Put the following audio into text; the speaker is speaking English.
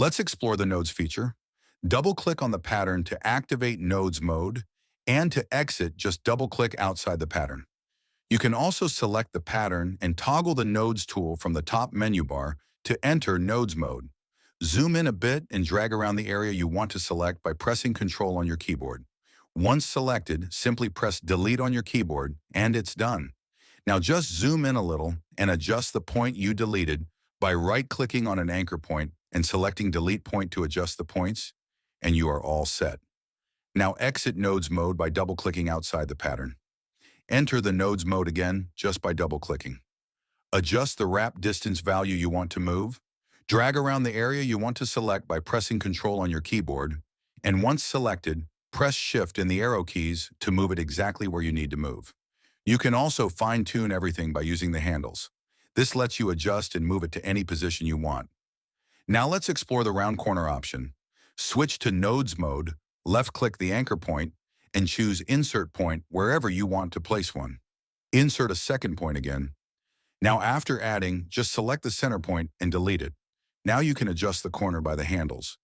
Let's explore the Nodes feature. Double-click on the pattern to activate Nodes mode, and to exit, just double-click outside the pattern. You can also select the pattern and toggle the Nodes tool from the top menu bar to enter Nodes mode. Zoom in a bit and drag around the area you want to select by pressing Ctrl on your keyboard. Once selected, simply press Delete on your keyboard, and it's done. Now just zoom in a little and adjust the point you deleted by right-clicking on an anchor point and selecting Delete Point to adjust the points, and you are all set. Now exit Nodes mode by double-clicking outside the pattern. Enter the Nodes mode again just by double-clicking. Adjust the wrap distance value you want to move. Drag around the area you want to select by pressing Ctrl on your keyboard, and once selected, press Shift and the arrow keys to move it exactly where you need to move. You can also fine-tune everything by using the handles. This lets you adjust and move it to any position you want. Now let's explore the round corner option. Switch to Nodes mode, left-click the anchor point, and choose Insert Point wherever you want to place one. Insert a second point again. Now after adding, just select the center point and delete it. Now you can adjust the corner by the handles.